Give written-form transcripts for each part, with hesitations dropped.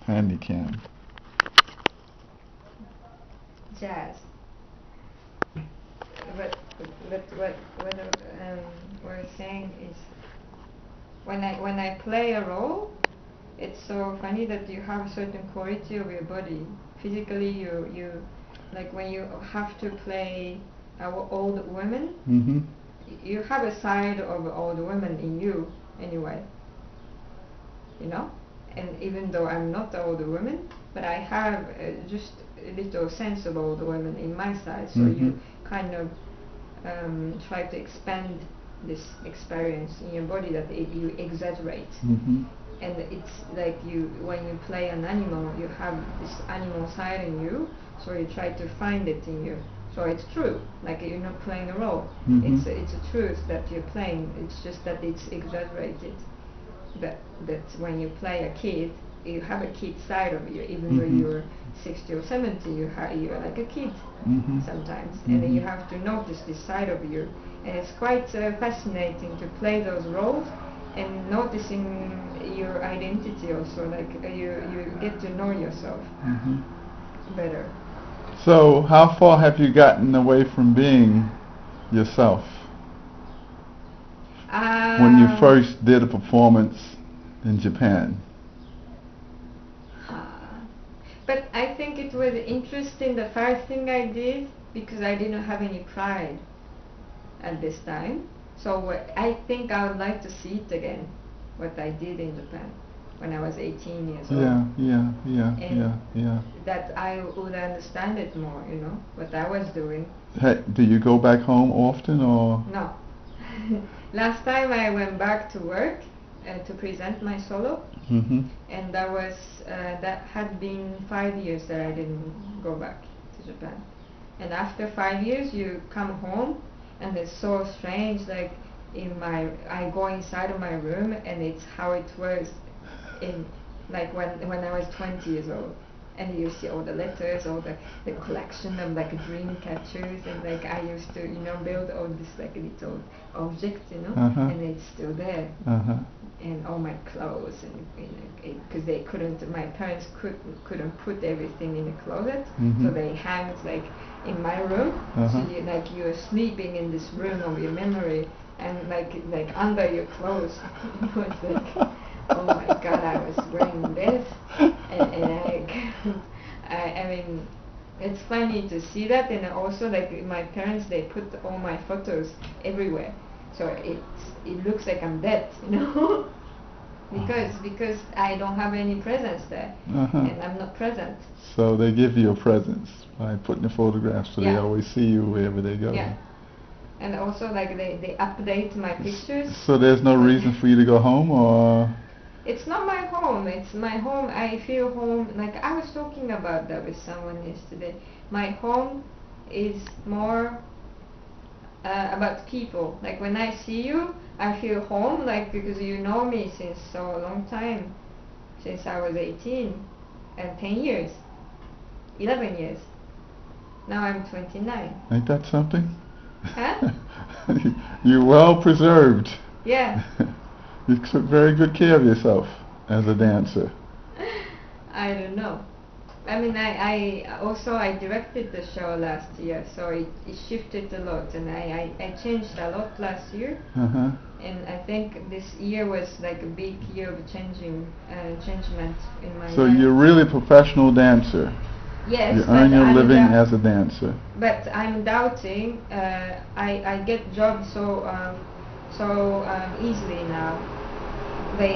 Handycam. Jazz. What we're saying is when I play a role, it's so funny that you have a certain quality of your body. Physically, you like when you have to play old women, Mm-hmm. you have a side of old women in you anyway. You know, and even though I'm not the older woman, but I have just a little sense of older women in my side. So Mm-hmm. you kind of try to expand this experience in your body that you exaggerate. Mm-hmm. And it's like you when you play an animal, you have this animal side in you, so you try to find it in you. So it's true, like you're not playing a role. Mm-hmm. It's a truth that you're playing. It's just that it's exaggerated. That when you play a kid, you have a kid side of you, even though Mm-hmm. you're 60 or 70, you're like a kid Mm-hmm. sometimes, Mm-hmm. and then you have to notice this side of you, and it's quite fascinating to play those roles and noticing your identity also, like you get to know yourself Mm-hmm. better. So, how far have you gotten away from being yourself? When you Um, first did a performance in Japan. but I think it was interesting the first thing I did because I didn't have any pride at this time. So I think I would like to see it again, what I did in Japan when I was 18 years old. Yeah. And that I would understand it more, what I was doing. Hey, do you go back home often, or? No. Last time I went back to work to present my solo, Mm-hmm. and that had been 5 years that I didn't go back to Japan. And after 5 years, you come home, and it's so strange. Like I go inside of my room, and it's how it was in like when I was 20 years old. And you see all the letters, all the collection of like dream catchers, and like I used to build all this like little objects, Uh-huh. and it's still there. Uh-huh. And all my clothes, and because they couldn't, my parents couldn't put everything in a closet, Mm-hmm. so they hanged like in my room. Uh-huh. So you're sleeping in this room of your memory, and like under your clothes. It was like, oh my god, I was wearing this, and I mean, it's funny to see that. And also like my parents, they put all my photos everywhere, so it looks like I'm dead, because I don't have any presence there, Uh-huh. and I'm not present. So they give you a presence by putting the photographs, so they Yeah. always see you wherever they go. Yeah. And also like they update my pictures. So there's no reason for you to go home, or? It's not my home, it's my home. I feel home, like I was talking about that with someone yesterday. My home is more about people. Like when I see you, I feel home, like because you know me since so long time, since I was 18, and 10 years, 11 years. Now I'm 29. Ain't that something? Huh? You're well preserved. Yeah. You took very good care of yourself as a dancer. I don't know. I mean, I also I directed the show last year, so it shifted a lot, and I changed a lot last year, Uh-huh. and I think this year was like a big year of changement in my So life. you're really a professional dancer. Yes, You but earn your I'm living dou- as a dancer. But I'm doubting. I get jobs so easily now. They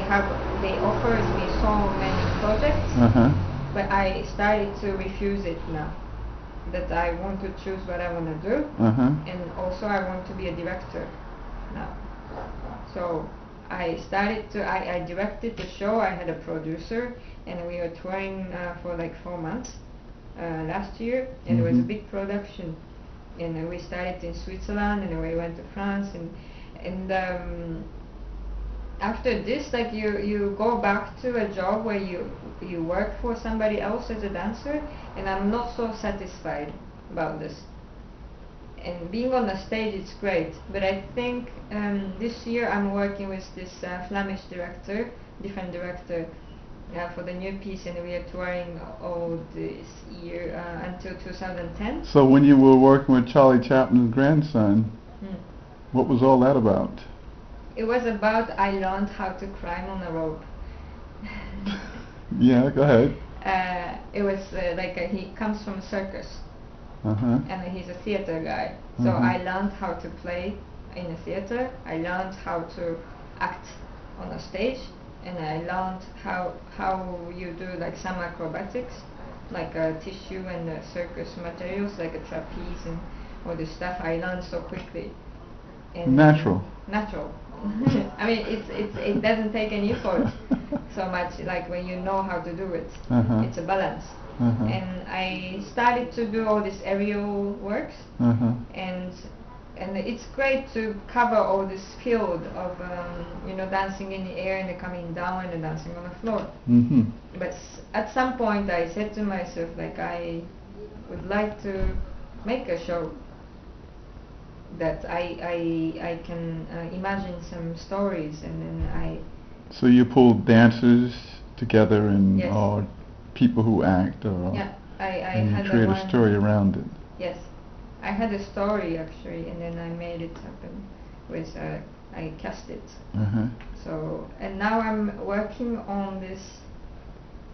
offers me so many projects, Uh-huh. but I started to refuse it now. That I want to choose what I want to do, Uh-huh. and also I want to be a director now. So I directed the show. I had a producer, and we were touring for like 4 months last year, and it was a Mhm. big production. And we started in Switzerland, and we went to France, and after this, like you go back to a job where you work for somebody else as a dancer, and I'm not so satisfied about this. And being on the stage, it's great, but I think this year I'm working with this Flemish director, different director, Yeah, for the new piece, and we are touring all this year until 2010. So when you were working with Charlie Chaplin's grandson, Mm. what was all that about? It was about I learned how to climb on a rope. Yeah, go ahead. It was he comes from a circus, Uh-huh. and he's a theater guy. So Mhm. I learned how to play in a theater. I learned how to act on a stage, and I learned how you do like some acrobatics, like tissue and circus materials, like a trapeze and all this stuff. I learned so quickly. And Natural. Natural. I mean, it doesn't take any effort so much. Like when you know how to do it, Uh-huh. it's a balance. Uh-huh. And I started to do all these aerial works, Uh-huh. and it's great to cover all this field of dancing in the air and then coming down and then dancing on the floor. Mm-hmm. But at some point I said to myself, like, I would like to make a show that I can imagine some stories, and then So you pulled dancers together and Yes. or people who act, or yeah I and had you create a one. story around it. Yes, I had a story actually, and then I made it happen with I cast it. Uh-huh. So, and now I'm working on this.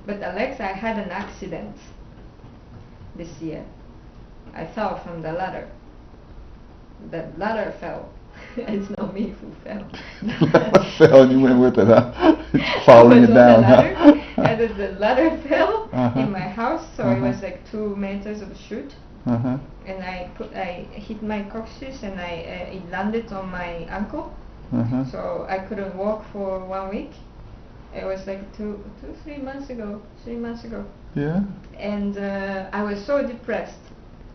But Alex, I had an accident this year. I fell from the ladder. The ladder fell. It's not me who fell. Fell and you went with it, huh? I Following was it on down, the ladder, huh? and then the ladder fell Uh-huh. in my house, so it Uh-huh. was like 2 meters of chute. Uh-huh. And I hit my coccyx, and it landed on my ankle, Uh-huh. so I couldn't walk for 1 week. It was like 3 months ago. Yeah? And I was so depressed.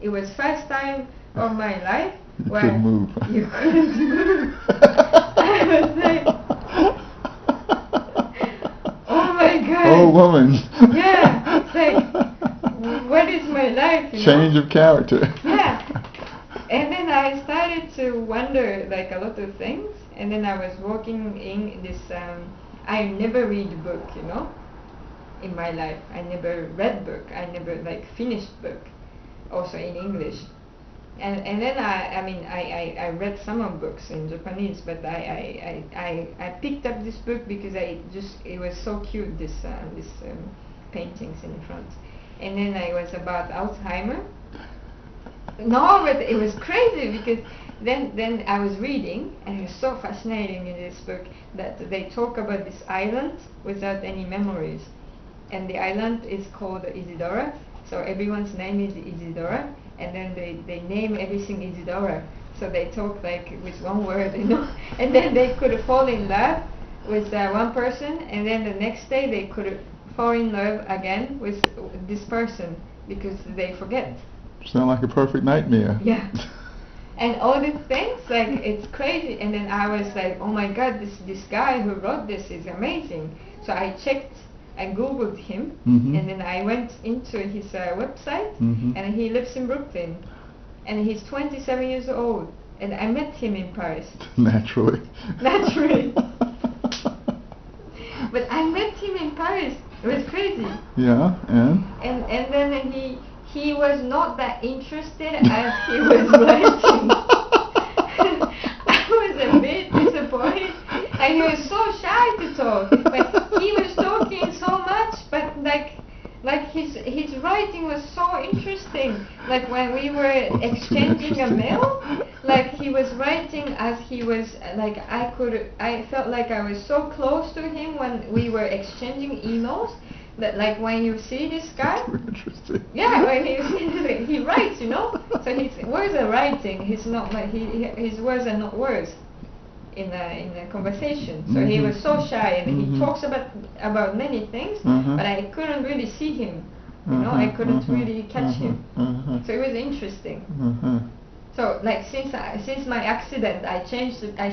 It was first time of my life You where couldn't move. you couldn't move. I was like, oh my god. Oh, woman. Yeah, it's like, what is my life? Change of character. Yeah. And then I started to wonder like a lot of things, and then I was working in this I never read book, in my life. I never read book. I never like finished book, also in English. And then I read some of books in Japanese, but I picked up this book because it was so cute, this paintings in front. And then I was about Alzheimer. No, but it was crazy because then I was reading, and it was so fascinating in this book that they talk about this island without any memories, and the island is called Isidora. So everyone's name is Isidora, and then they name everything Isidora. So they talk like with one word, and then they could fall in love with one person, and then the next day they could fall in love again with this person because they forget. Sound like a perfect nightmare. Yeah. And all these things, like, it's crazy. And then I was like, oh my god, this guy who wrote this is amazing. So I checked, I googled him, Mhm. and then I went into his website, Mhm. and he lives in Brooklyn, and he's 27 years old, and I met him in Paris. Naturally. Naturally. But I met him in Paris. It was crazy. Yeah, and? And then he was not that interested as he was writing. I was a bit disappointed, and he was so shy to talk. But he was talking so much, but like his writing was so interesting. Like when we were exchanging a mail, like he was writing as he was like I felt like I was so close to him when we were exchanging emails. That like when you see this guy, Interesting. yeah, when he writes, so his words are writing. He's not like his words are not words in a conversation. So he was so shy, and he talks about many things, but I couldn't really see him. I couldn't really catch him. So it was interesting. So like since my accident, I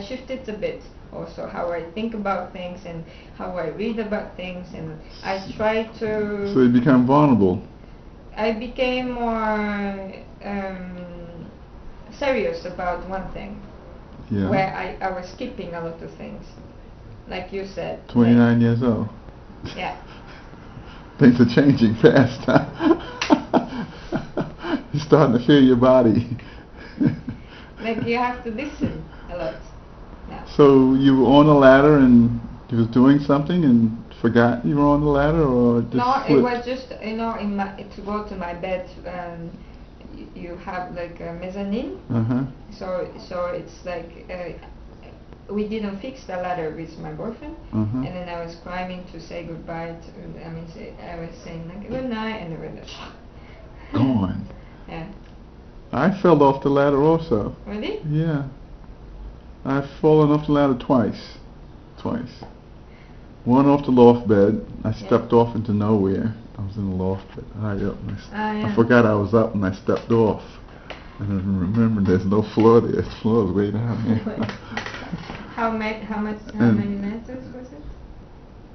shifted a bit. Also how I think about things and how I read about things, and I try to... So you become vulnerable. I became more serious about one thing, Yeah. where I was skipping a lot of things, like you said. 29 years old. Yeah. Things are changing fast. Huh? You're starting to feel your body. Like you have to listen a lot now. So you were on a ladder and you was doing something and forgot you were on the ladder, or just No, slipped? it was just to go to my bed. You have like a mezzanine, Uh-huh. so it's like we didn't fix the ladder with my boyfriend, Uh-huh. and then I was climbing to say goodbye. I was saying like good night, and then Gone. yeah. I fell off the ladder also. Really? Yeah. I've fallen off the ladder twice. Twice. One off the loft bed. I stepped off into nowhere. I was in the loft bed, high up. I forgot I was up and I stepped off. And I remember there's no floor there. The floor is way down there. How many meters was it?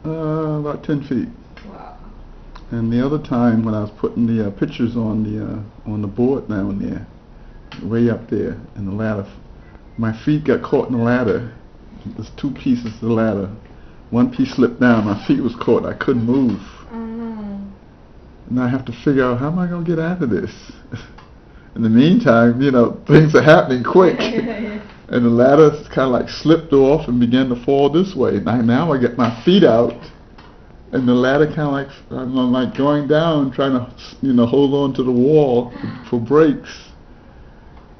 About 10 feet. Wow. And the other time when I was putting the pictures on the board down there, way up there in the ladder, my feet got caught in the ladder. There's two pieces of the ladder. One piece slipped down. My feet was caught. I couldn't move. Oh no. And I have to figure out how am I going to get out of this. In the meantime, things are happening quick. And the ladder kind of like slipped off and began to fall this way. Now I get my feet out. And the ladder kind of like, I'm like going down, trying to, hold on to the wall for brakes.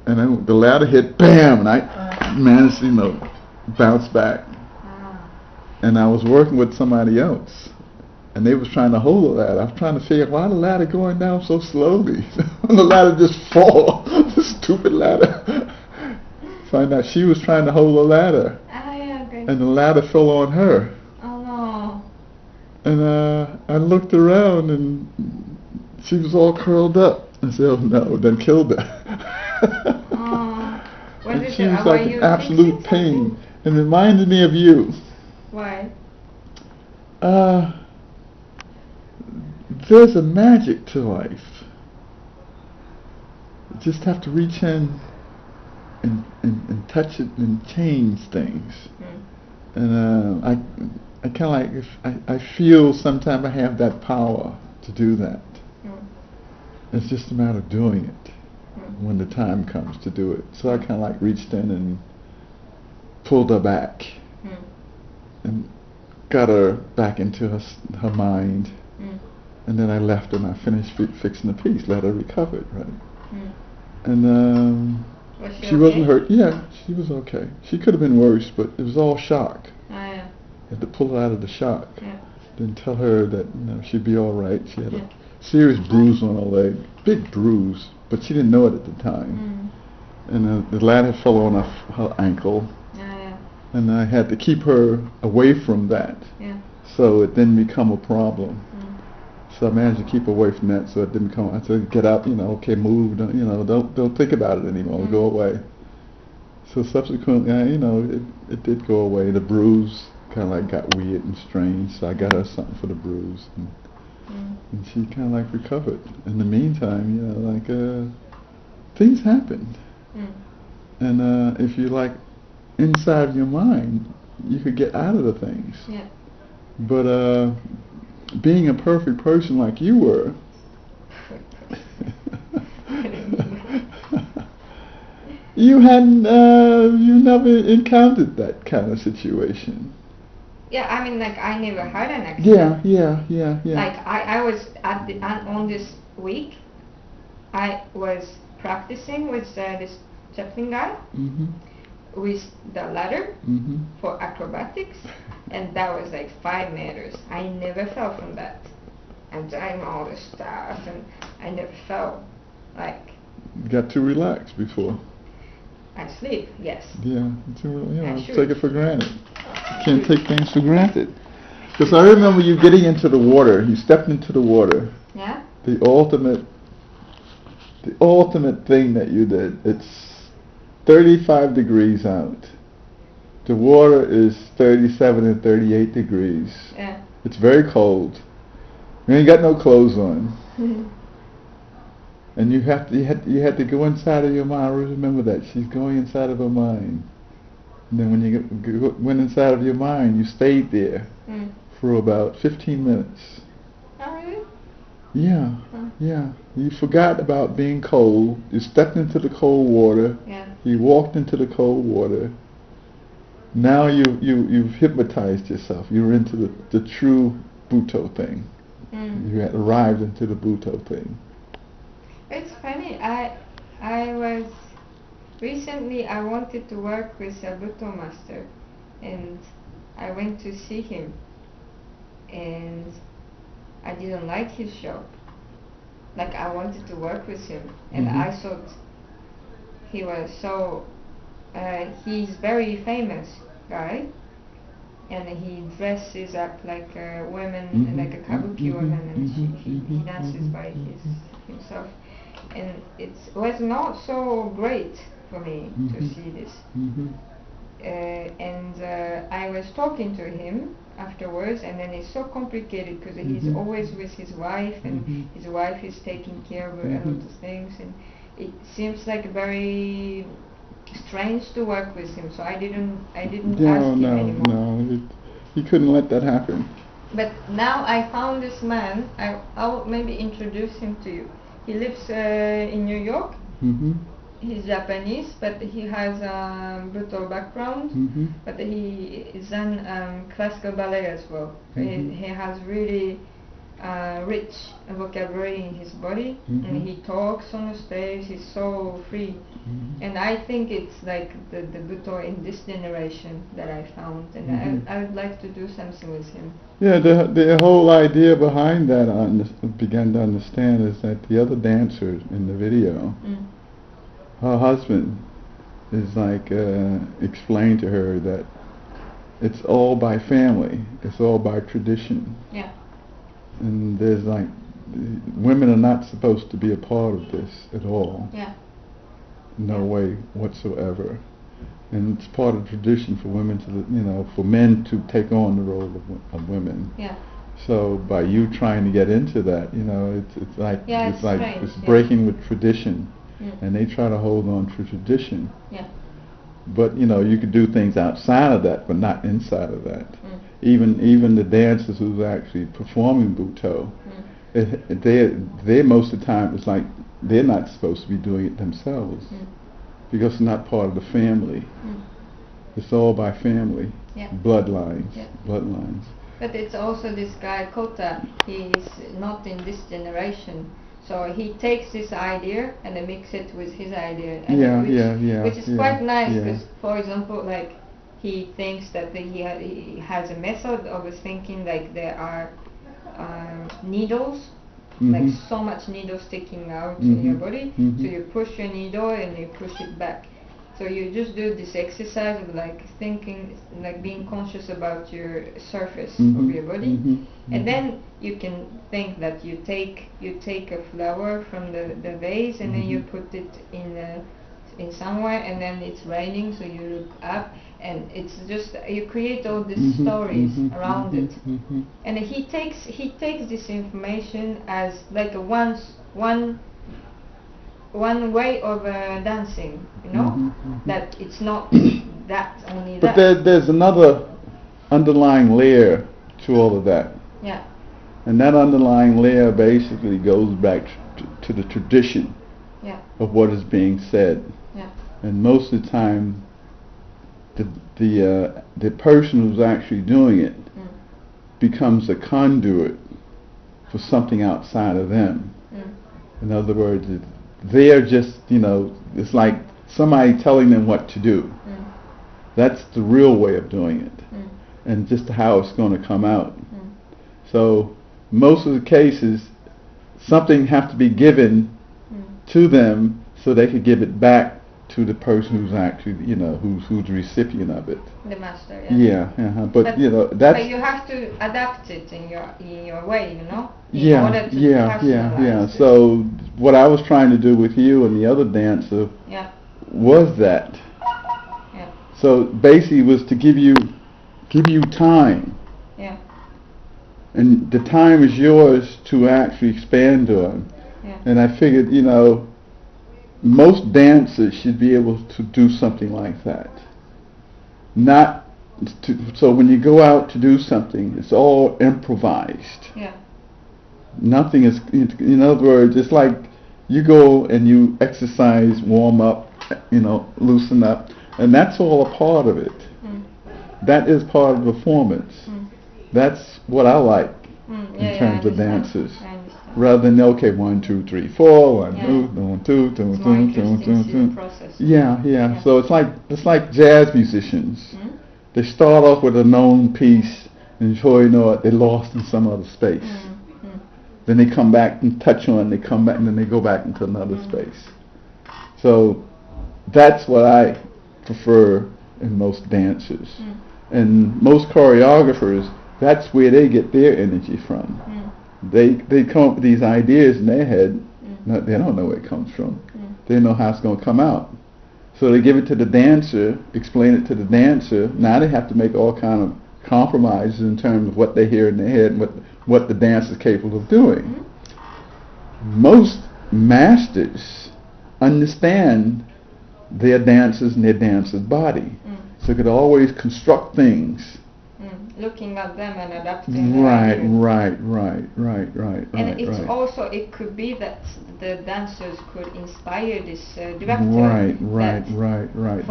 And then the ladder hit, bam, and I managed to, bounce back. And I was working with somebody else. And they was trying to hold the ladder. I was trying to figure out why the ladder going down so slowly. The ladder just fall. The stupid ladder. Find out she was trying to hold the ladder. Yeah, okay. And the ladder fell on her. Oh no. And I looked around and she was all curled up. I said, oh no, then killed her. And she was like in absolute pain. It reminded me of you. Why? There's a magic to life. You just have to reach in and touch it and change things. And I kind of like, I feel sometimes I have that power to do that. It's just a matter of doing it when the time comes to do it. So I kind of like reached in and pulled her back and got her back into her mind. And then I left and I finished fixing the piece, let her recover it, right? And she wasn't hurt. Yeah, she was okay. She could have been worse, but it was all shock. Yeah. Had to pull her out of the shock. Yeah. Then tell her that she'd be all right. She had a serious bruise on her leg, big bruise, but she didn't know it at the time. And the ladder fell on her ankle. Yeah. And I had to keep her away from that. Yeah. So it didn't become a problem. So I managed to keep away from that, so it didn't come. I said, "Get up, okay, move. Don't think about it anymore. Go away." So subsequently, it did go away. The bruise kind of like got weird and strange, so I got her something for the bruise, and she kind of like recovered. In the meantime, things happened, and if you like inside your mind, you could get out of the things. Yeah. But being a perfect person like you were, you never encountered that kind of situation. Yeah, I mean, like I never had an accident. Yeah. Like I was on this week, I was practicing with this Chaplin guy with the ladder for acrobatics. And that was like 5 meters. I never fell from that. I'm doing all this stuff, and I never fell. Like. You got too relaxed before. I sleep, yes. Yeah, take it for granted. You can't take things for granted. Because I remember you getting into the water. You stepped into the water. Yeah. The ultimate thing that you did. It's 35 degrees out. The water is 37 and 38 degrees. Yeah. It's very cold. You ain't got no clothes on. And you had to go inside of your mind. I remember that. She's going inside of her mind. And then when you went inside of your mind, you stayed there for about 15 minutes. Oh, really? Yeah, Huh? yeah. You forgot about being cold. You stepped into the cold water. Yeah. You walked into the cold water. Now you've hypnotized yourself. You're into the true Buto thing. Mm. You had arrived into the Buto thing. It's funny. I was recently. I wanted to work with a Buto master, and I went to see him, and I didn't like his shop. Like I wanted to work with him, and Mhm. I thought he was so. He's very famous guy, and he dresses up like a woman, like a kabuki woman, and he dances by himself. And it was not so great for me to see this. And I was talking to him afterwards, and then it's so complicated because he's always with his wife, and his wife is taking care of a lot of things, and it seems like very strange to work with him. So I didn't ask him anymore. No. He couldn't let that happen. But now I found this man. I'll maybe introduce him to you. He lives in New York. Mhm. He's Japanese, but he has a brutal background. But he is done classical ballet as well. He has really rich vocabulary in his body, and he talks on the stage. He's so free, and I think it's like the Buto in this generation that I found, and I would like to do something with him. Yeah, the whole idea behind that I began to understand is that the other dancer in the video, her husband is like explained to her that it's all by family, it's all by tradition. Yeah. And there's like, women are not supposed to be a part of this at all. Yeah. No way whatsoever. And it's part of tradition for women to, for men to take on the role of women. Yeah. So by you trying to get into that, it's like Yeah, it's strange, it's breaking with tradition, and they try to hold on to tradition. Yeah. But you could do things outside of that, but not inside of that. Even the dancers who's actually performing Buto, they most of the time it's like they're not supposed to be doing it themselves because it's not part of the family. It's all by family, bloodlines. But it's also this guy Kota. He's not in this generation. So he takes this idea and then mix it with his idea, which is quite nice because, for example, like he thinks that he has a method of thinking, like there are needles, like so much needle sticking out in your body, so you push your needle and you push it back. So you just do this exercise of like thinking, like being conscious about your surface of your body, and then you can think that you take a flower from the vase and then you put it in somewhere, and then it's raining, so you look up, and it's just you create all these stories around it. And he takes this information as like a one way of dancing, that it's not that only But that. there's another underlying layer to all of that. Yeah. And that underlying layer basically goes back to the tradition of what is being said. Yeah. And most of the time, the person who's actually doing it becomes a conduit for something outside of them. In other words, they're just, it's like somebody telling them what to do. That's the real way of doing it, and just how it's going to come out. So most of the cases, something has to be given to them so they could give it back to the person who's actually, who's the recipient of it. The master. But that's. But you have to adapt it in your way, in order to personalize it. So what I was trying to do with you and the other dancer was that. Yeah. So basically, it was to give you time. Yeah. And the time is yours to actually expand on. Yeah. And I figured, most dancers should be able to do something like that. So when you go out to do something, it's all improvised. Yeah. Nothing is, in other words, it's like you go and you exercise, warm up, loosen up, and that's all a part of it. Mm. That is part of performance. Mm. That's what I like in terms of dances. Rather than, okay, 1, 2, 3, 4, 1, 2, 1, 2, 2, 2, 2, 2, 2. Yeah. So it's like jazz musicians. Mm. They start off with a known piece, and before you know it, they're lost in some other space. Then they come back and touch on, they come back, and then they go back into another space. So that's what I prefer in most dancers. And most choreographers, that's where they get their energy from. They come up with these ideas in their head. They don't know where it comes from. They know how it's going to come out. So they give it to the dancer, explain it to the dancer. Now they have to make all kind of compromises in terms of what they hear in their head and what the dancer is capable of doing. Most masters understand their dancers and their dancer's body. So they could always construct things. Looking at them and adapting. Right. And it's also, it could be that the dancers could inspire this director. Right.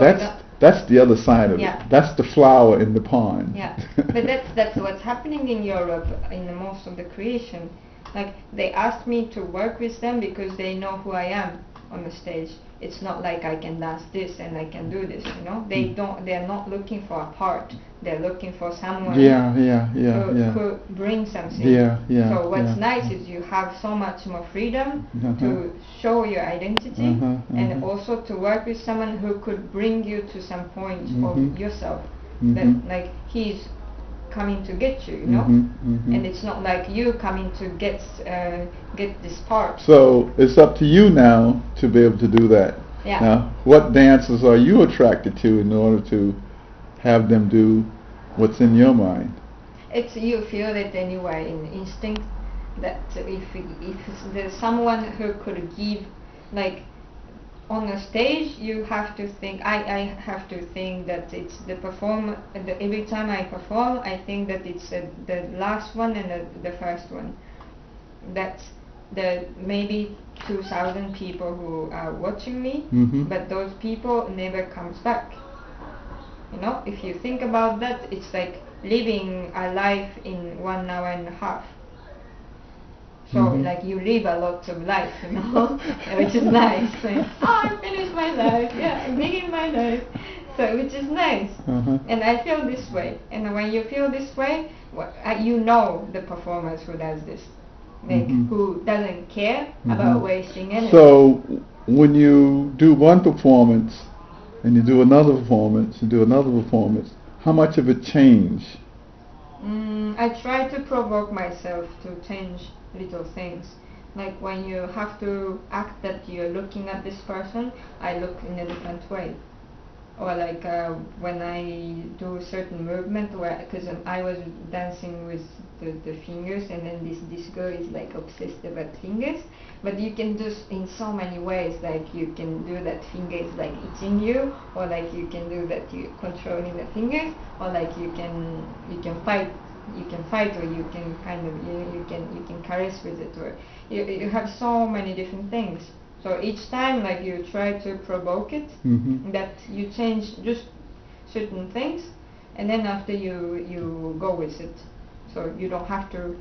That's the other side of it. That's the flower in the pond. Yeah, but that's what's happening in Europe in most of the creation. Like, they asked me to work with them because they know who I am on the stage. It's not like I can dance this and I can do this, They're not looking for a part. They're looking for someone who brings something. So what's nice is you have so much more freedom to show your identity and also to work with someone who could bring you to some point of yourself. That, like, he's coming to get you, and it's not like you coming to get this part. So it's up to you now to be able to do that. Now, what dances are you attracted to in order to have them do what's in your mind? It's, you feel it anyway, in instinct, that if there's someone who could give, like, on a stage, you have to think, I have to think that it's the every time I perform, I think that it's the last one and the first one. That's the maybe 2,000 people who are watching me, but those people never comes back. If you think about that, it's like living a life in 1 hour and a half. So like you live a lot of life, which is nice. Like, I finished my life, I'm beginning my life. So which is nice. And I feel this way. And when you feel this way, the performers who does this, like who doesn't care about wasting energy. So when you do one performance and you do another performance and do another performance, how much of it change? I try to provoke myself to change little things. Like when you have to act that you're looking at this person, I look in a different way. Or like when I do a certain movement, because I was dancing with the fingers, and then this girl is like obsessed about fingers. But you can do in so many ways. Like you can do that finger is like eating you, or like you can do that you're controlling the fingers, or like you can fight. You can fight, or you can kind of you can caress with it, or you have so many different things. So each time, like, you try to provoke it, that you change just certain things, and then after you go with it. So you don't have to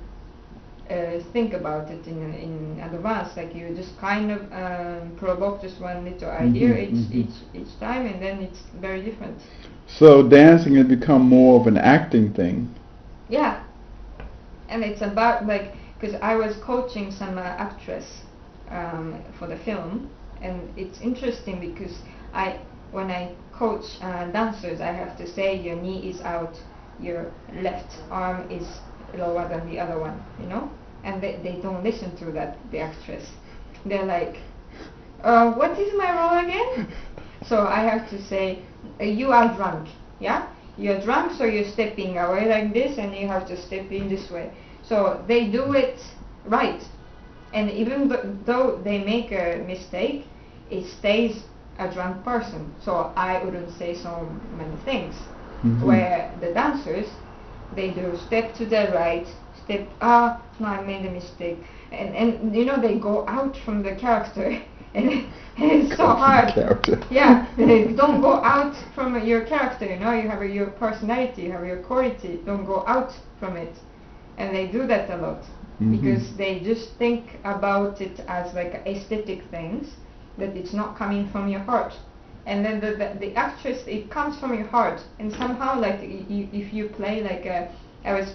think about it in advance. Like you just kind of provoke just one little idea each time, and then it's very different. So dancing has become more of an acting thing. Yeah, and it's about, like, because I was coaching some actress for the film, and it's interesting because when I coach dancers, I have to say your knee is out, your left arm is lower than the other one, and they don't listen to that, the actress. They're like, what is my role again? So I have to say, you are drunk, you're drunk, so you're stepping away like this, and you have to step in this way. So they do it right. And even though they make a mistake, it stays a drunk person. So I wouldn't say so many things. Where the dancers, they do step to the right, step, no, I made a mistake. And they go out from the character. And it's so hard. Character. Yeah, don't go out from your character, you have your personality, you have your quality, don't go out from it. And they do that a lot. Because they just think about it as like aesthetic things, that it's not coming from your heart. And then the actress, it comes from your heart. And somehow, like, if you play like I was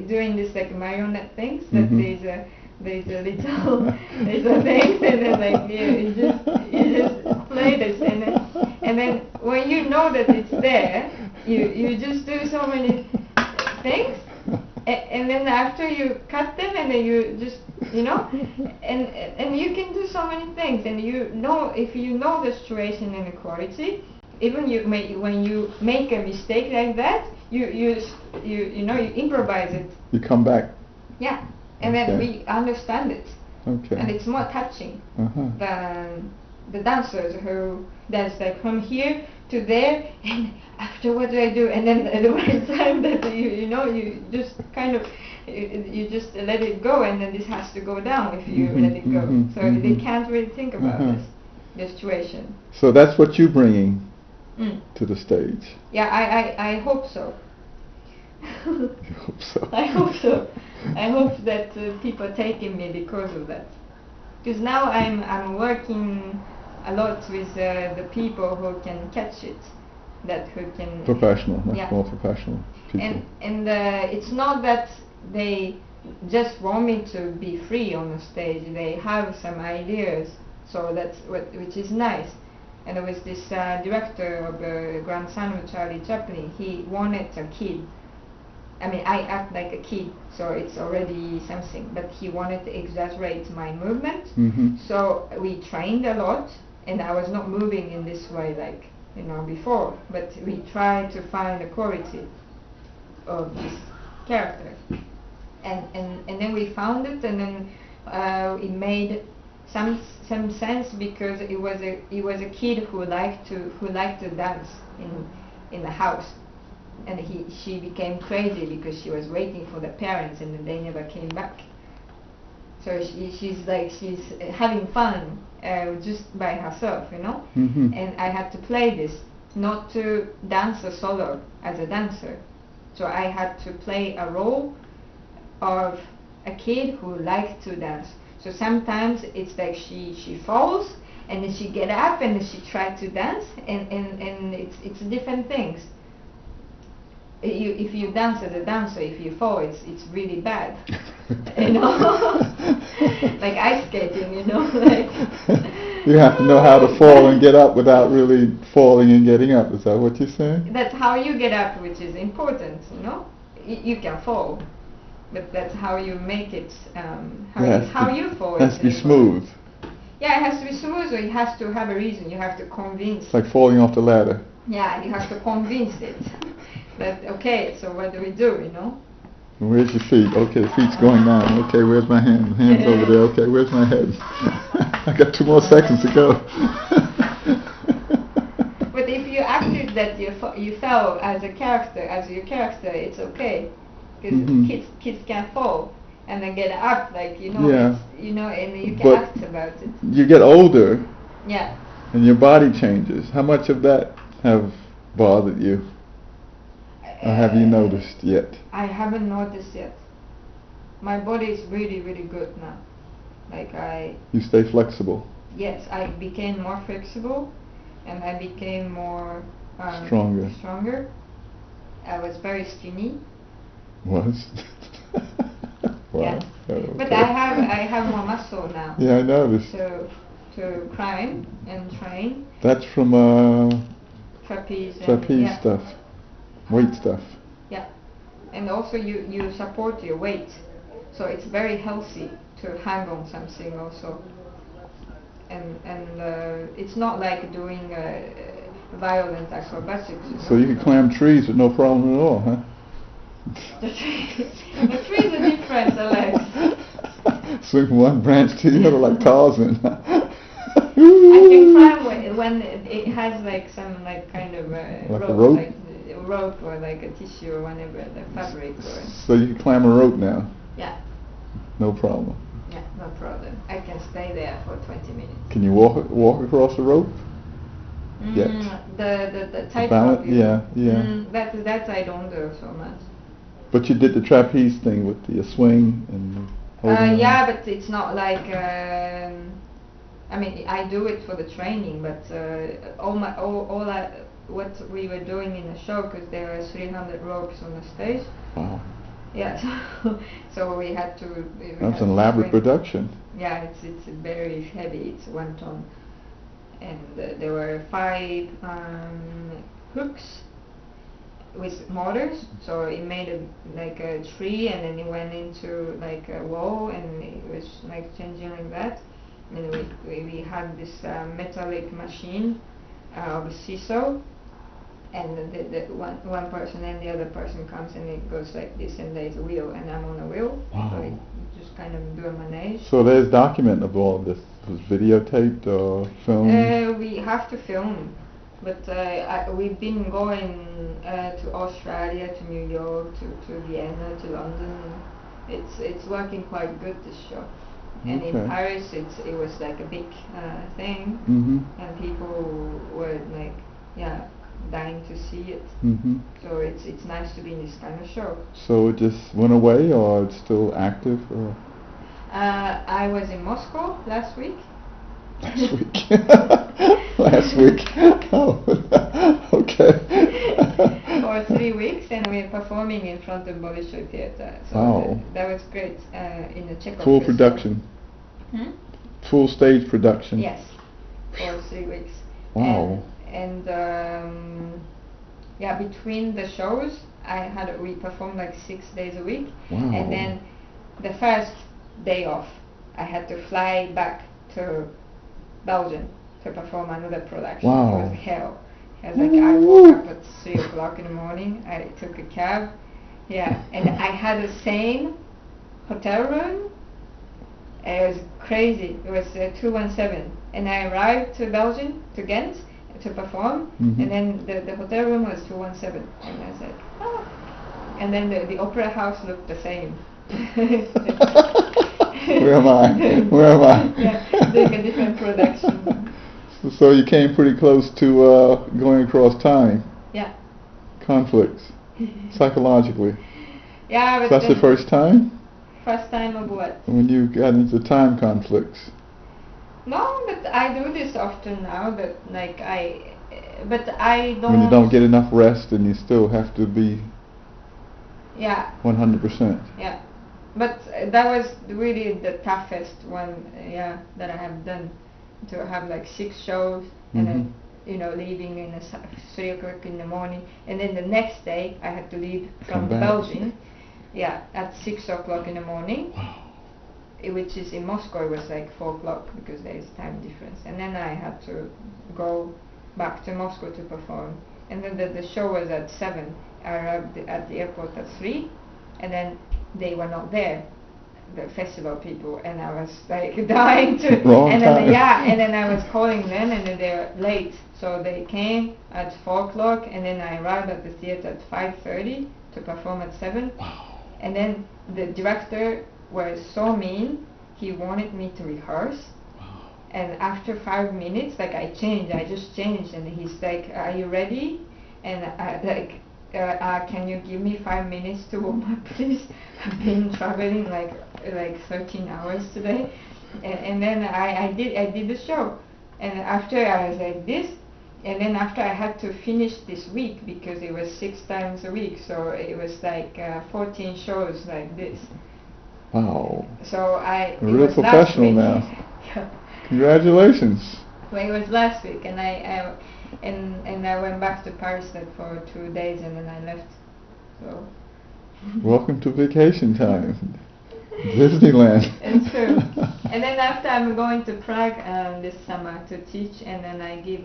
doing this like marionette things, that there's a little things, and then like you just play this, and then when you know that it's there, you just do so many things. And then after you cut them, and then you just, and you can do so many things. And if you know the situation and the quality, even when you make a mistake like that, you improvise it. You come back. Yeah, and then we understand it. Okay. And it's more touching than the dancers who dance like from here to there, and after what do I do? And then the one time that you just kind of you just let it go, and then this has to go down if you let it go. So they can't really think about the situation. So that's what you're bringing to the stage. Yeah, I hope so. You hope so. I hope so. I hope that people are taking me because of that. Because now I'm working a lot with the people who can catch it, who can professional, much more professional people. And it's not that they just want me to be free on the stage. They have some ideas, so that's which is nice. And there was this director of the grandson of Charlie Chaplin. He wanted a kid. I mean, I act like a kid, so it's already something. But he wanted to exaggerate my movement, so we trained a lot. And I was not moving in this way like before, but we tried to find the quality of this character, and then we found it, and then it made some sense, because it was a kid who liked to dance in the house, and she became crazy because she was waiting for the parents, and then they never came back. So she's having fun just by herself, And I had to play this, not to dance a solo as a dancer. So I had to play a role of a kid who liked to dance. So sometimes it's like she falls, and then she get up, and then she tried to dance, and it's different things. If you dance as a dancer, if you fall, it's really bad. Like ice skating, like you have to know how to fall and get up without really falling and getting up. Is that what you're saying? That's how you get up, which is important. You can fall, but that's how you make it. How you fall. It has to be smooth. Yeah, it has to be smooth. Or it has to have a reason. You have to convince. It's like falling off the ladder. Yeah, you have to convince it. That okay, so what do we do, Where's your feet? Okay, feet's going down. Okay, where's my hand? Hand's over there. Okay, where's my head? I got 2 more seconds to go. But if you acted that you fell as your character, it's okay. Because kids can fall and then get up, and you can act about it. You get older. Yeah. And your body changes. How much of that have bothered you? Or have you noticed yet? I haven't noticed yet. My body is really, really good now. You stay flexible. Yes, I became more flexible, and I became more stronger. I was very skinny. Was? Wow. Yeah. Okay. But I have more muscle now. Yeah, I noticed. To climb and train. That's from trapeze stuff. Weight stuff. Yeah, and also you support your weight, so it's very healthy to hang on something also. And it's not like doing violent acrobatics. So you can climb trees with no problem at all, huh? The trees are different, Alex. Swing from one branch to the other like Tarzan. I can climb when it has some kind of like a rope? rope or like a tissue or whatever, the fabric or. So you can climb a rope now? Yeah. No problem. Yeah, no problem. I can stay there for 20 minutes. Can you walk across the rope? Yet. The tightrope. Yeah. That I don't do so much. But you did the trapeze thing with the swing and holding yeah, but it's not like. I mean, I do it for the training, but what we were doing in the show, because there were 300 ropes on the stage. Wow. Yeah, so we had to. That's an elaborate production. Yeah, it's very heavy. It's 1 ton, and there were 5 hooks with motors. So it made like a tree, and then it went into like a wall, and it was like changing like that. And we had this metallic machine of a seesaw, and the one person and the other person comes, and it goes like this, and there's a wheel, and I'm on a wheel. Wow. So it just kind of do a manege. So there's document of all of this. It was videotaped or filmed? We have to film, but we've been going to Australia, to New York, to Vienna, to London. It's working quite good, this show. And in Paris, it was like a big thing, and people were like, dying to see it. So it's nice to be in this kind of show. So it just went away, or it's still active? Or? I was in Moscow last week. Last week. Last week. Oh, okay. For 3 weeks, and we're performing in front of Bolshoi Theatre. So wow. that was great in the Czech. Full production. Full stage production. Yes, for 3 weeks. Wow. And between the shows, we performed like 6 days a week. Wow. And then the first day off, I had to fly back to Belgium to perform another production. Wow. It was hell. It was like I woke up at 3 o'clock in the morning. I took a cab. Yeah, and I had the same hotel room. It was crazy. It was 217, and I arrived to Belgium, to Ghent, to perform, and then the hotel room was 217, and I was like, oh. And then the opera house looked the same. Where am I? Where am I? Yeah, doing a different production. So you came pretty close to going across time. Yeah. Conflicts, psychologically. Yeah, but so that's the first time? First time of what? When you got into time conflicts. No, but I do this often now. But like but I don't. When you don't get enough rest, and you still have to be. Yeah. 100%. Yeah, but that was really the toughest one. That I have done, to have like 6 shows, and then leaving in 3 o'clock in the morning, and then the next day I had to leave from Belgium. Yeah, at 6 o'clock in the morning. Wow. Which is in Moscow, it was like 4 o'clock because there is time difference. And then I had to go back to Moscow to perform. And then the show was at 7. I arrived at the airport at 3, and then they were not there, the festival people, and I was like dying to. Wrong and time. then and then I was calling them, and then they were late. So they came at 4 o'clock, and then I arrived at the theater at 5:30 to perform at 7. Wow. And then the director was so mean. He wanted me to rehearse. Wow. And after 5 minutes, like I just changed, and he's like, "Are you ready?" And can you give me 5 minutes to warm up, please? I've been traveling like 13 hours today. And then I did the show. And after I was like this, and then after I had to finish this week because it was 6 times a week, so it was like 14 shows like this. Wow. So a real professional now. Yeah. Congratulations. Well, it was last week, and I went back to Paris for 2 days, and then I left. So. Welcome to vacation time. Disneyland. It's true. And then after I'm going to Prague this summer to teach, and then I give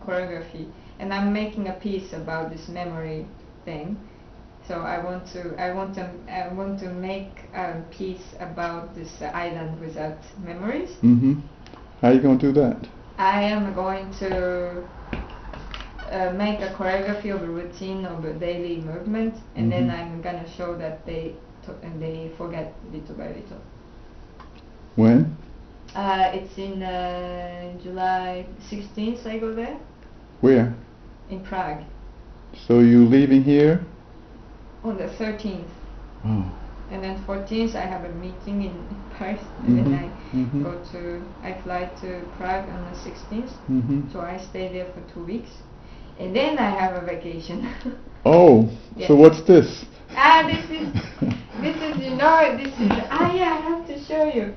choreography, and I'm making a piece about this memory thing. So I want to make a piece about this island without memories. How are you going to do that? I am going to make a choreography of a routine of a daily movement, and then I'm gonna show that they forget little by little. When? It's in July 16th. I go there. Where? In Prague. So you leaving here? On the 13th. Oh. And then 14th I have a meeting in Paris, and then I fly to Prague on the 16th. So I stay there for 2 weeks, and then I have a vacation. Oh, yeah. So what's this? This is I have to show you.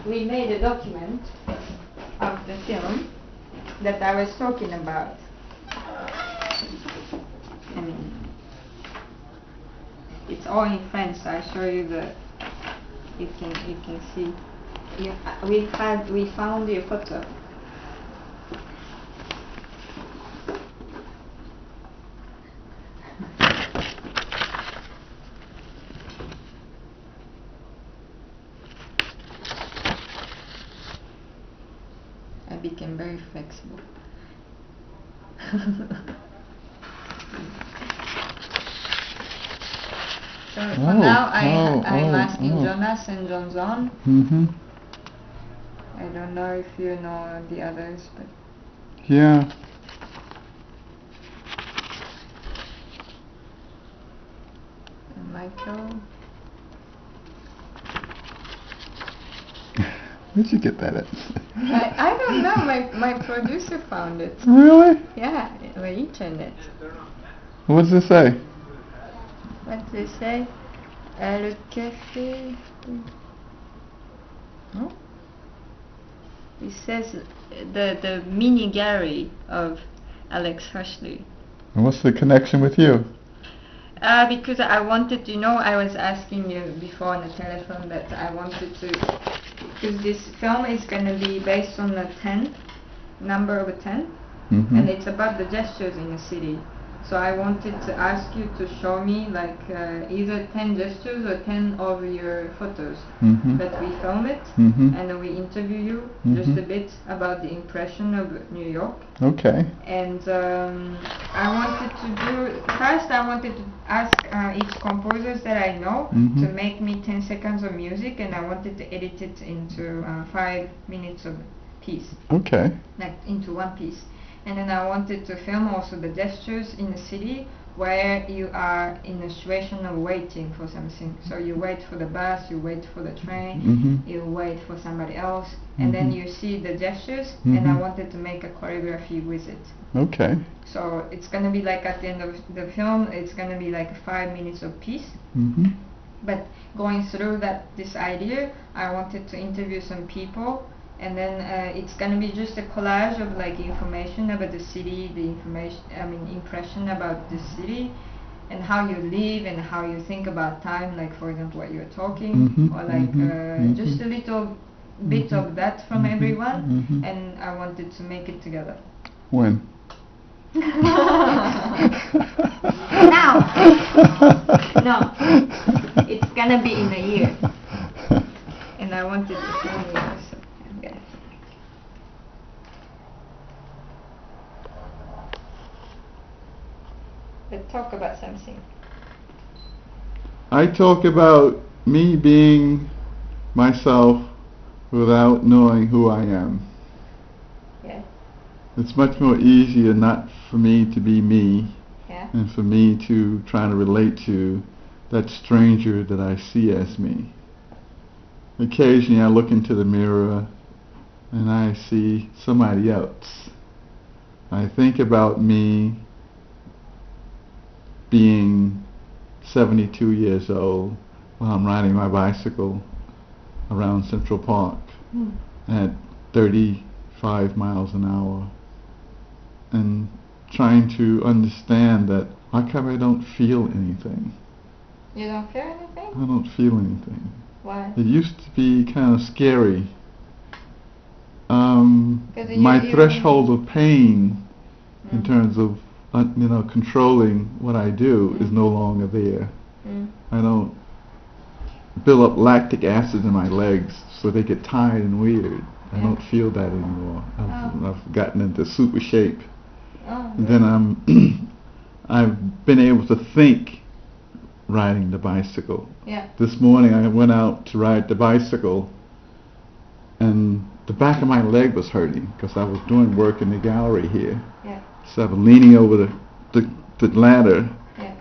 We made a document of the film that I was talking about. I mean, it's all in French, so I show you you can see. We found your photo. I became very flexible. So for now, I'm asking Jonas and Johnson. I don't know if you know the others, but yeah. And Michael. Where'd you get that at? I don't know. My producer found it. Really? Yeah, on the internet. What does it say? What does it say? Le café. No? It says the mini gallery of Alex Hushley. And what's the connection with you? Because I wanted to know, I was asking you before on the telephone that I wanted to, because this film is going to be based on the 10, number of 10, and it's about the gestures in the city. So I wanted to ask you to show me like either 10 gestures or 10 of your photos that we film it, and then we interview you just a bit about the impression of New York. Okay. And I wanted to ask each composers that I know to make me 10 seconds of music, and I wanted to edit it into 5 minutes of piece. Okay. Like into one piece. And then I wanted to film also the gestures in the city where you are in a situation of waiting for something. So you wait for the bus, you wait for the train, you wait for somebody else, and then you see the gestures, and I wanted to make a choreography with it. Okay. So it's going to be like at the end of the film, it's going to be like 5 minutes of piece. But going through this idea, I wanted to interview some people, and then it's gonna be just a collage of like information about the city, impression about the city, and how you live and how you think about time. Like for example, what you're talking, or like just a little bit of that from everyone, and I wanted to make it together. When? Now. No, it's gonna be in a year, and I wanted to film it also. But talk about something. I talk about me being myself without knowing who I am. Yeah. It's much more easier not for me to be me, and for me to try to relate to that stranger that I see as me. Occasionally I look into the mirror and I see somebody else. I think about me being 72 years old while I'm riding my bicycle around Central Park at 35 miles an hour, and trying to understand that how come I don't feel anything? You don't feel anything? I don't feel anything. Why? It used to be kind of scary. My threshold of pain in terms of controlling what I do is no longer there. I don't build up lactic acid in my legs so they get tired and weird. I don't feel that anymore. I've gotten into super shape. Oh, And then I've been able to think riding the bicycle. Yeah. This morning I went out to ride the bicycle, and the back of my leg was hurting because I was doing work in the gallery here. Yeah. So I was leaning over the ladder Yeah.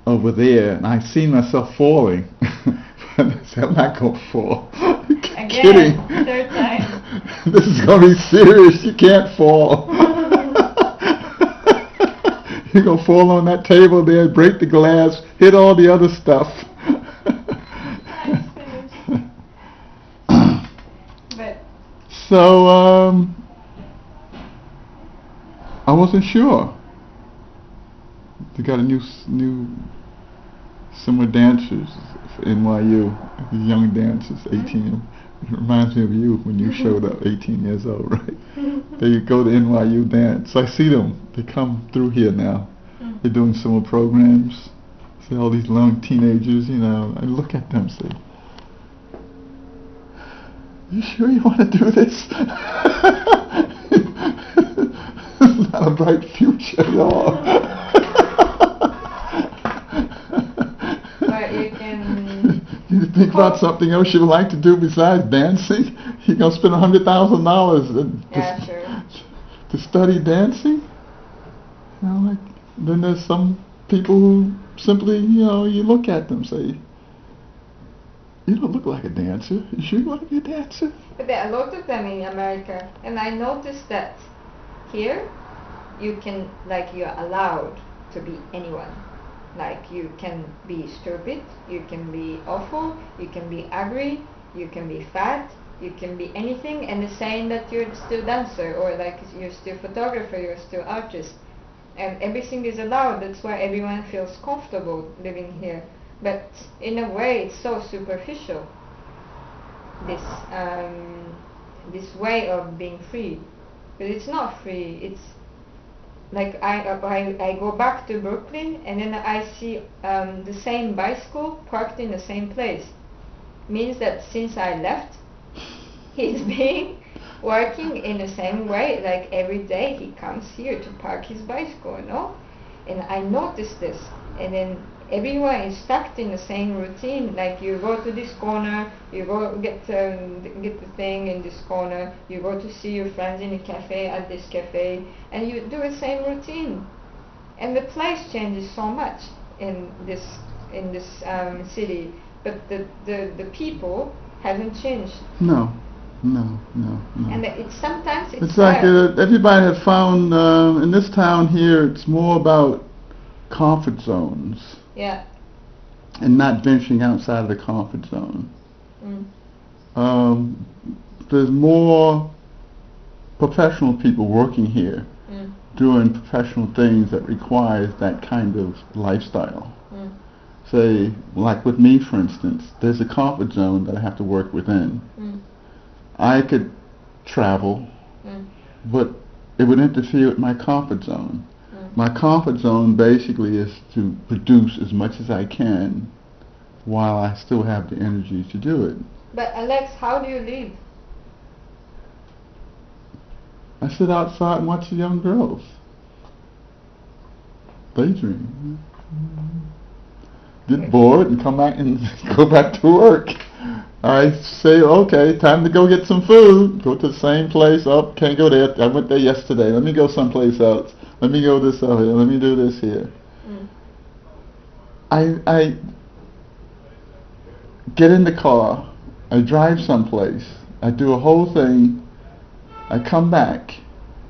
over there, and I seen myself falling. I said, I'm not going to fall. Again, Kidding. third time. This is going to be serious. You can't fall. You're going to fall on that table there, break the glass, hit all the other stuff. But So, I wasn't sure. They got a new summer dancers for NYU, young dancers, 18. It reminds me of you when you showed up, 18 years old, right? They go to NYU dance. I see them. They come through here now. They're doing summer programs. See all these young teenagers, you know. I look at them and say, you sure you want to do this? It's not a bright future at all. But you can. You think about something else you would like to do besides dancing? You're going to spend $100,000 to study dancing? You know, like, then there's some people who simply, you know, you look at them and say, you don't look like a dancer. You sure you want to be a dancer? But there are a lot of them in America, and I noticed that here you can, like, you're allowed to be anyone. Like, you can be stupid, you can be awful, you can be ugly, you can be fat, you can be anything, and they're saying that you're still dancer, or like you're still photographer, you're still artist, and everything is allowed. That's why everyone feels comfortable living here. But in a way, it's so superficial. This way of being free, but it's not free. It's like I go back to Brooklyn, and then I see the same bicycle parked in the same place. Means that since I left, he's been working in the same way. Like every day he comes here to park his bicycle, you know. And I noticed this, and then everyone is stuck in the same routine. Like you go to this corner, you go get the thing in this corner, you go to see your friends in a cafe at this cafe, and you do the same routine. And the place changes so much in this city, but the people haven't changed. No. And sometimes it's like everybody has found in this town here, it's more about comfort zones. Yeah. And not venturing outside of the comfort zone. There's more professional people working here, doing professional things that requires that kind of lifestyle. Say, like with me, for instance, there's a comfort zone that I have to work within. I could travel, but it would interfere with my comfort zone. My comfort zone basically is to produce as much as I can while I still have the energy to do it. But Alex, how do you live? I sit outside and watch the young girls. Daydream. Get bored and come back and go back to work. I say, okay, time to go get some food. Go to the same place. Oh, can't go there. I went there yesterday. Let me go someplace else. Let me go this over here. Let me do this here. I get in the car. I drive someplace. I do a whole thing. I come back,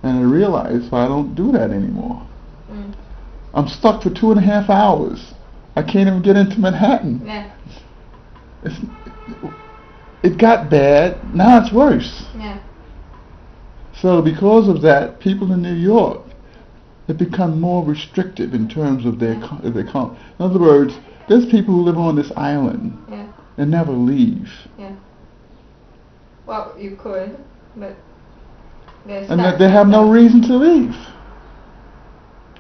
and I realize I don't do that anymore. I'm stuck for 2.5 hours. I can't even get into Manhattan. Yeah. It got bad. Now it's worse. Yeah. So because of that, people in New York have become more restrictive in terms of their in other words, there's people who live on this island and never leave. Yeah. Well, you could, but and they have no reason to leave.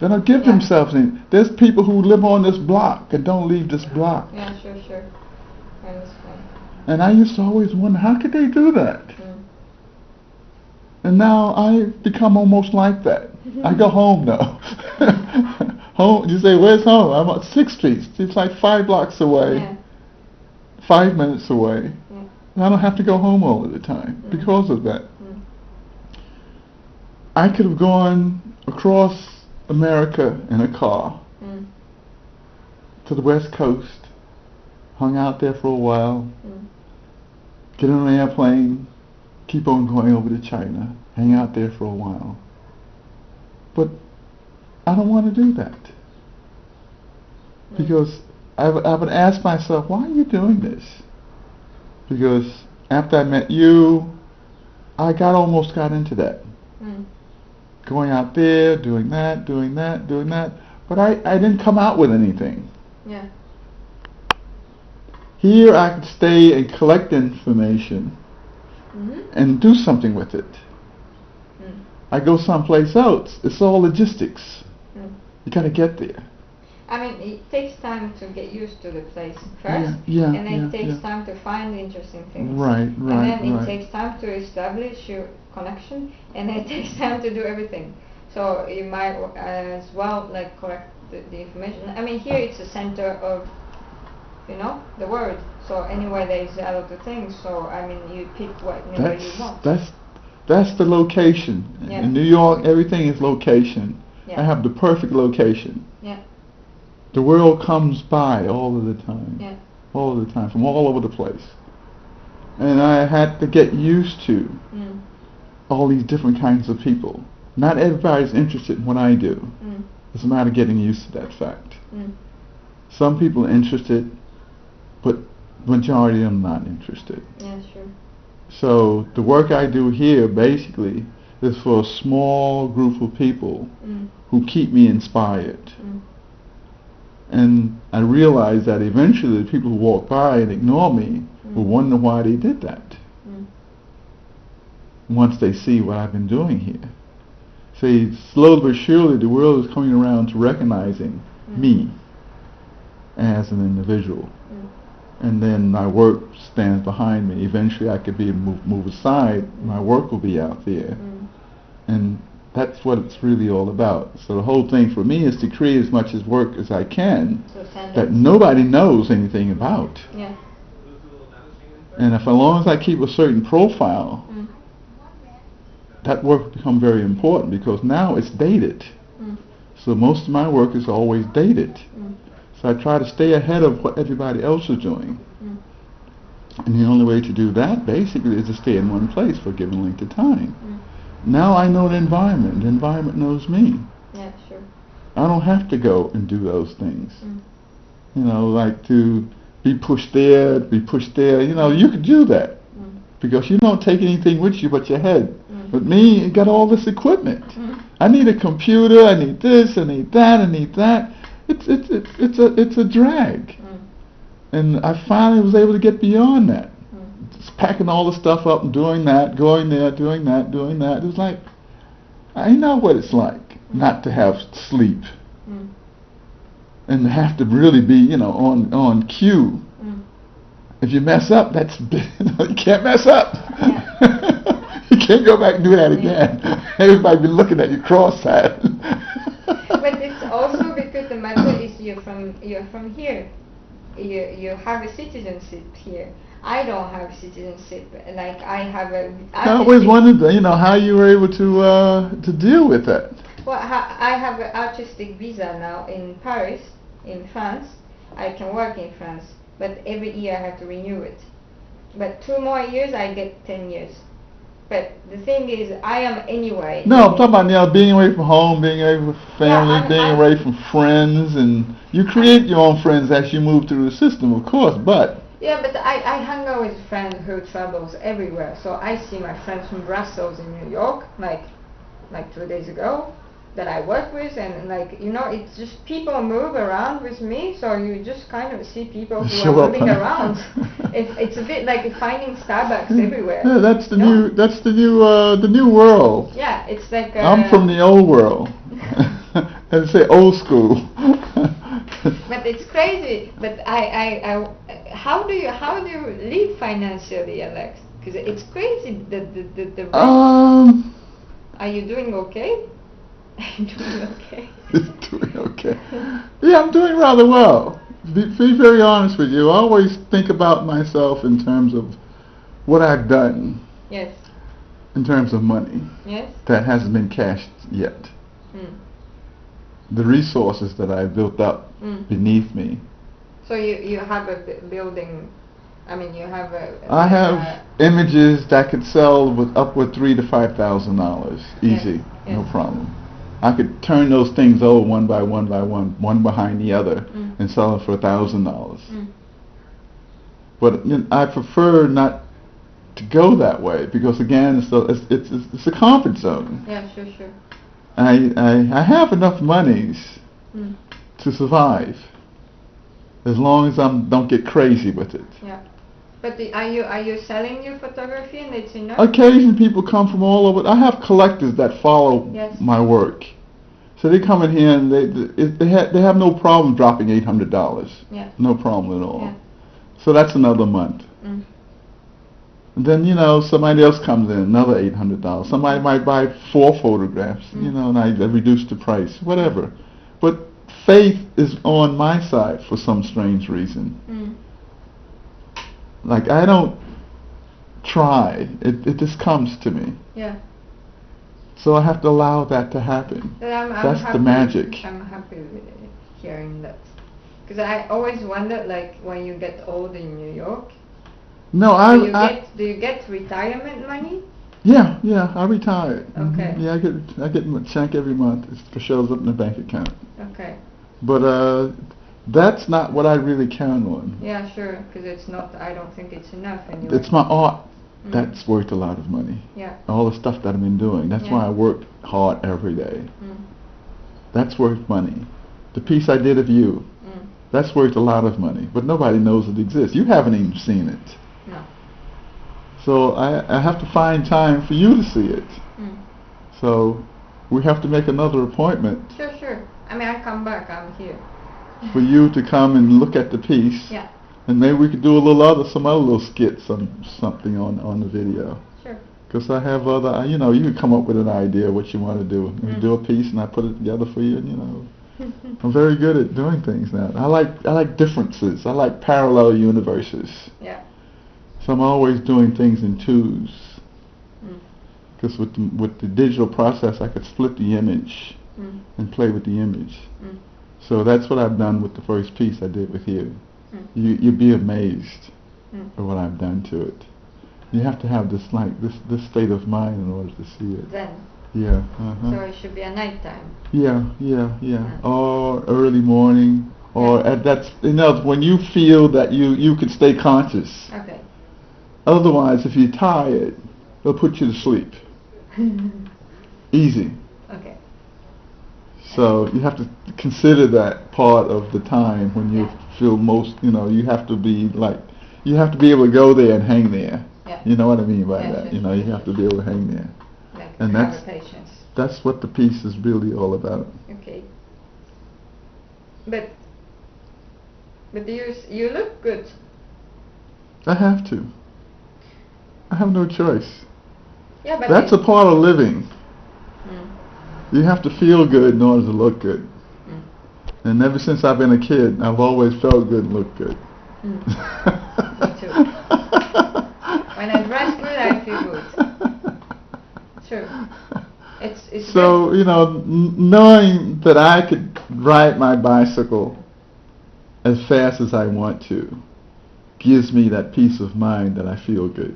They don't give themselves any. There's people who live on this block and don't leave this block. Yeah, sure. I understand. And I used to always wonder, how could they do that? And now I've become almost like that. I go home now. Home. You say, where's home? I'm on 6th Street. It's like 5 blocks away, Yeah. 5 minutes away. Yeah. And I don't have to go home all of the time because of that. I could have gone across America in a car to the West Coast, hung out there for a while, get on an airplane, keep on going over to China, hang out there for a while. But I don't want to do that. Because I would ask myself, why are you doing this? Because after I met you, I almost got into that. Going out there, doing that. But I didn't come out with anything. Yeah. Here I could stay and collect information and do something with it. I go someplace else, it's all logistics. You gotta get there. I mean, it takes time to get used to the place first, Yeah, and then it takes time to find interesting things. Right. And then it takes time to establish your connection, and then it takes time to do everything. So you might as well like collect the information. I mean, here it's the center of, the world. So anyway, there's a lot of things. So I mean, you pick whatever you want. That's the location. Yeah. In New York, everything is location. Yeah. I have the perfect location. Yeah. The world comes by all of the time. Yeah. All of the time, from all over the place. And I had to get used to all these different kinds of people. Not everybody's interested in what I do. It's a matter of getting used to that fact. Some people are interested, but majority of them not interested. Yeah, sure. So the work I do here basically is for a small group of people who keep me inspired. And I realize that eventually the people who walk by and ignore me will wonder why they did that. Once they see what I've been doing here. See, slowly but surely the world is coming around to recognizing me as an individual. And then my work stands behind me. Eventually I could be move aside, my work will be out there. And that's what it's really all about. So the whole thing for me is to create as much as work as I can that nobody knows anything about. Yeah. And as long as I keep a certain profile, that work will become very important because now it's dated. So most of my work is always dated. So I try to stay ahead of what everybody else is doing. And the only way to do that basically is to stay in one place for a given length of time. Now I know the environment knows me. Yeah, sure. I don't have to go and do those things. Like to be pushed there, you could do that. Because you don't take anything with you but your head. But me, you got all this equipment. I need a computer, I need this, I need that. It's a drag. And I finally was able to get beyond that. Just packing all the stuff up and doing that, going there, doing that. It was like, I know what it's like not to have sleep. And have to really be, on cue. If you mess up, you can't mess up. You can't go back and do that again. Everybody be looking at you cross-eyed. But it's also because the matter is you're from here. You have a citizenship here. I don't have citizenship. Like I have a. I always wondered, how you were able to deal with that. Well, I have an artistic visa now in Paris, in France. I can work in France, but every year I have to renew it. But 2 more years, I get 10 years. But the thing is, I am anyway. No, I'm talking about being away from home, being away from family, being away from friends, and you create your own friends as you move through the system, of course. But yeah, but I hang out with friends who travels everywhere. So I see my friends from Brussels in New York, like 2 days ago, that I work with, and it's just people move around with me. So you just kind of see people who are moving around. It's a bit like finding Starbucks everywhere. Yeah, that's the new world. Yeah, it's like. I'm from the old world. I'd say old school. But it's crazy. But how do you live financially, Alex? Because it's crazy. The are you doing okay? Doing okay. Doing okay. Yeah, I'm doing rather well. Be very honest with you. I always think about myself in terms of what I've done Yes. in terms of money Yes. that hasn't been cashed yet. Mm. The resources that I built up beneath me. So you have a building. I mean, you have a. I have images that could sell with upward $3,000 to $5,000 easy, Yes. no problem. I could turn those things over one by one, one behind the other, and sell them for $1,000. But I prefer not to go that way because again, it's a comfort zone. Yeah, sure. I have enough monies to survive as long as I don't get crazy with it. Yeah. But are you selling your photography and it's enough? Occasionally people come from all over. I have collectors that follow my work. So they come in here and they have no problem dropping $800. Yeah. No problem at all. Yeah. So that's another month. And then, somebody else comes in, another $800. Somebody might buy 4 photographs, and I reduce the price, whatever. But faith is on my side for some strange reason. Like, I don't try. It just comes to me. Yeah. So I have to allow that to happen. That's the magic. I'm happy with hearing that. Because I always wondered, like, when you get old in New York, no, do you get retirement money? Yeah, I retired. Okay. Yeah, I get my check every month. It shows up in the bank account. Okay. But that's not what I really count on. Yeah, sure, because it's not. I don't think it's enough anyway. It's my art that's worth a lot of money. Yeah. All the stuff that I've been doing. That's why I work hard every day. That's worth money. The piece I did of you. That's worth a lot of money, but nobody knows it exists. You haven't even seen it. No. So I have to find time for you to see it. So we have to make another appointment. Sure. I mean, I come back. I'm here. For you to come and look at the piece. Yeah. And maybe we could do some other little skits on something on the video. Sure. Because I have other, you can come up with an idea what you want to do. You do a piece and I put it together for you, and I'm very good at doing things now. I like differences. I like parallel universes. Yeah. So I'm always doing things in twos. Because with the digital process, I could split the image and play with the image. So that's what I've done with the first piece I did with you. You'd be amazed at what I've done to it. You have to have this state of mind in order to see it. Then. Yeah. So it should be a nighttime. Yeah. Or early morning, or that's enough when you feel that you can stay conscious. Okay. Otherwise, if you're tired, they'll put you to sleep. Easy. Okay. So you have to consider that part of the time when you feel most. You have to be able to go there and hang there. Yeah. You know what I mean by that? Sure, you have to be able to hang there. Like And that's what the piece is really all about. Okay. But you look good. I have to. I have no choice. Yeah, but that's a part of living. You have to feel good in order to look good. And ever since I've been a kid, I've always felt good and looked good. Me too. When I dress good, I feel good. True. It's so knowing that I could ride my bicycle as fast as I want to gives me that peace of mind that I feel good.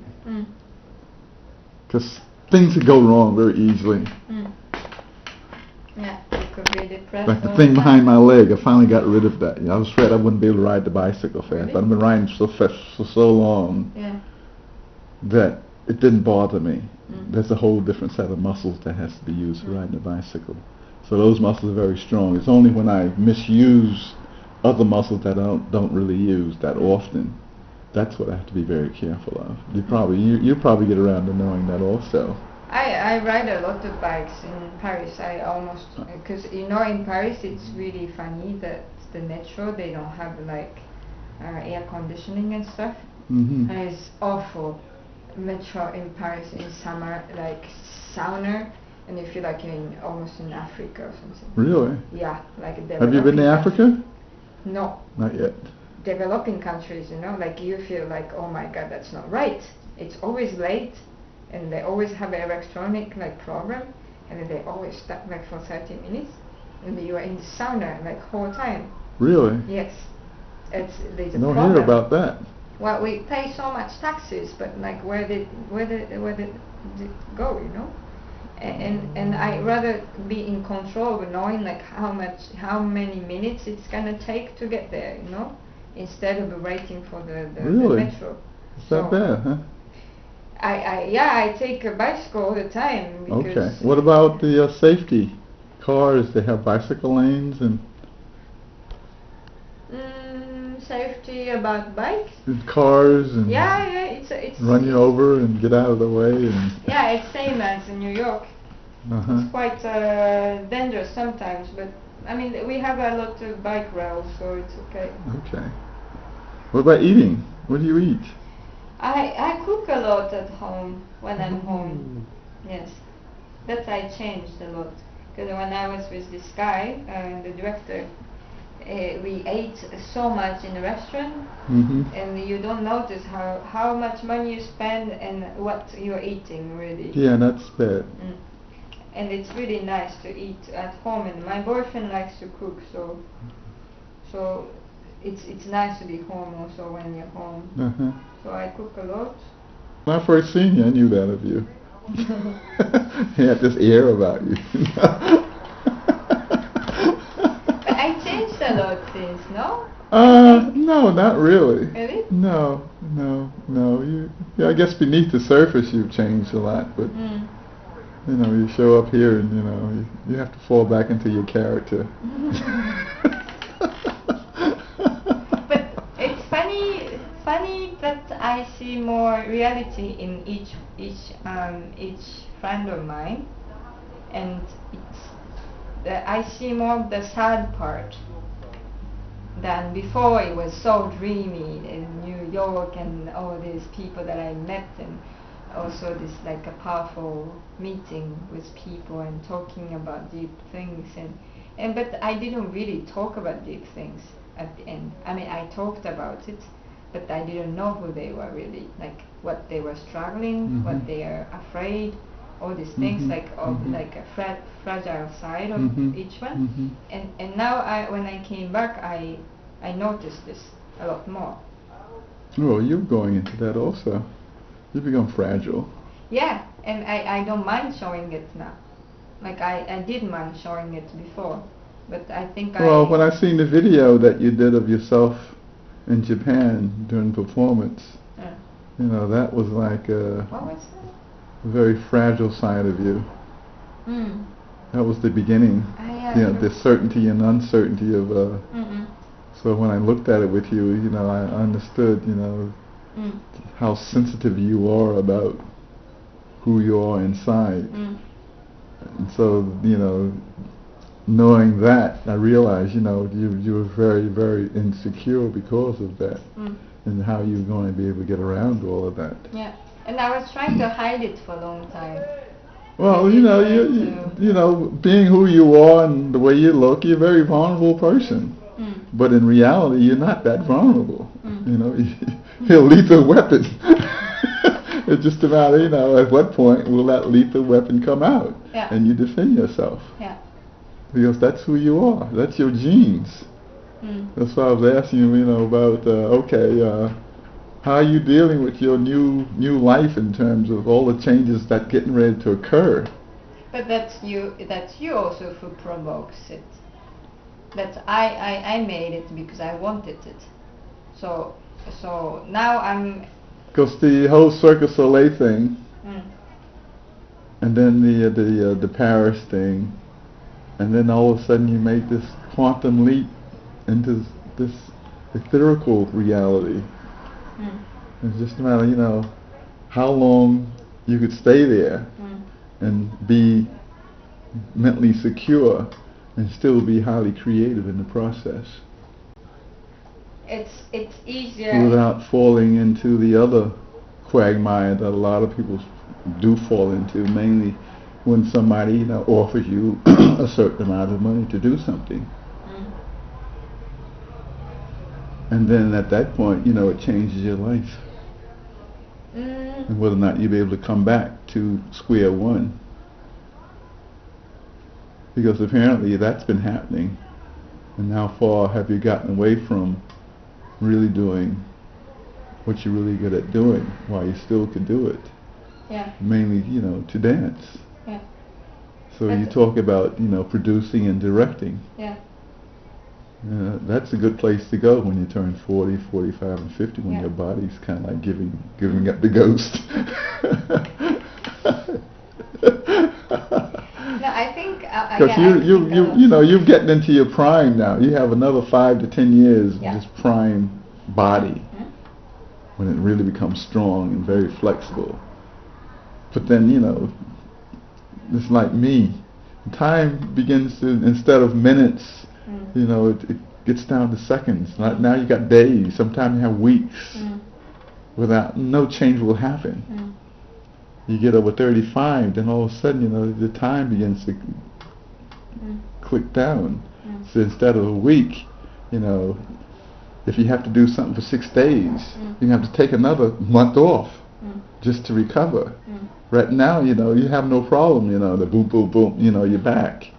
Because things could go wrong very easily. Yeah, you could be depressed. Like the thing behind my leg, I finally got rid of that. I was afraid I wouldn't be able to ride the bicycle fast. Really? But I've been riding so fast for so long that it didn't bother me. There's a whole different set of muscles that has to be used for riding a bicycle. So those muscles are very strong. It's only when I misuse other muscles that I don't really use that often. That's what I have to be very careful of. You probably get around to knowing that also. I ride a lot of bikes in Paris. Because in Paris it's really funny that the metro, they don't have air conditioning and stuff. And it's awful. Metro in Paris in summer, like sauna, and you feel like you're almost in Africa or something. Really? Yeah, like Have you been to Africa? No. Not yet. Developing countries, you know, like you feel like, oh my God, that's not right. It's always late, and they always have an electronic like problem, and then they always stop like for 30 minutes, and you are in the sauna like whole time. Really? Yes, there's a Don't problem. hear about that. Well, we pay so much taxes, but like where did it go, you know? And I rather be in control of knowing like how many minutes it's gonna take to get there, you know, instead of waiting for the Really? metro. It's that bad, huh? I take a bicycle all the time because. Okay. What about the safety? Cars, they have bicycle lanes and. Safety about bikes. And cars and. Yeah, it's. Run you over and get out of the way and. Yeah, it's same as in New York. Uh-huh. It's quite dangerous sometimes, but I mean we have a lot of bike rails, so it's okay. Okay. What about eating? What do you eat? I cook a lot at home when I'm home. Yes, that I changed a lot. Because when I was with this guy, the director, we ate so much in the restaurant, and you don't notice how much money you spend and what you're eating really. Yeah, that's bad. And it's really nice to eat at home. And my boyfriend likes to cook, so it's nice to be home also when you're home. So I cook a lot. When I first seen you, I knew that of you. You had this air about you. But I changed a lot since, no? No, not really. Really? No. I guess beneath the surface you've changed a lot, but you know, you show up here and you know, you have to fall back into your character. But it's funny that I see more reality in each friend of mine, and I see more of the sad part than before. It was so dreamy in New York and all these people that I met, and also this like a powerful meeting with people and talking about deep things, and but I didn't really talk about deep things at the end. I mean, I talked about it, but I didn't know who they were really, like what they were struggling, what they are afraid, all these things, like like a fragile side of each one. And now when I came back, I noticed this a lot more. Oh, you're going into that also. You become fragile. Yeah, and I don't mind showing it now. Like I did mind showing it before, but I think Well, when I seen the video that you did of yourself in Japan during performance, you know, that was like what was that? a very fragile side of you. That was the beginning. You know, the certainty and uncertainty of. So when I looked at it with you, you know, I understood, you know, how sensitive you are about who you are inside. And so, you know, knowing that, I realized, you know, you were very, very insecure because of that, and how you were going to be able to get around all of that. Yeah, and I was trying to hide it for a long time. Well, you know, you know, being who you are and the way you look, you're a very vulnerable person. But in reality, you're not that vulnerable. You know, you're a lethal weapon. It's just a matter, you know, at what point will that lethal weapon come out and you defend yourself? Because that's who you are. That's your genes. That's why I was asking you, you know, about how are you dealing with your new life in terms of all the changes that getting ready to occur? But that's you also who provokes it. That I made it because I wanted it. So now I'm. Because the whole Cirque du Soleil thing, and then the Paris thing, and then all of a sudden you make this quantum leap into this etherical reality. It's just a matter, you know, how long you could stay there and be mentally secure and still be highly creative in the process. It's easier without falling into the other quagmire that a lot of people do fall into, mainly when somebody offers you a certain amount of money to do something. And then at that point, it changes your life. And whether or not you'll be able to come back to square one. Because apparently that's been happening. And how far have you gotten away from really doing what you're really good at doing while you still can do it? Yeah. Mainly, to dance. Yeah. So you talk about, producing and directing. Yeah. That's a good place to go when you turn 40, 45, and 50, when your body's kind of like giving up the ghost. No, I think because you're getting into your prime now. You have another 5 to 10 years of this prime body when it really becomes strong and very flexible. But then it's like me. Time begins to, instead of minutes, it gets down to seconds. Now you got days. Sometimes you have weeks without no change will happen. You get over 35, then all of a sudden, the time begins to click down. So instead of a week, if you have to do something for 6 days, you have to take another month off just to recover. Right now, you have no problem, the boom, boom, boom, you're back.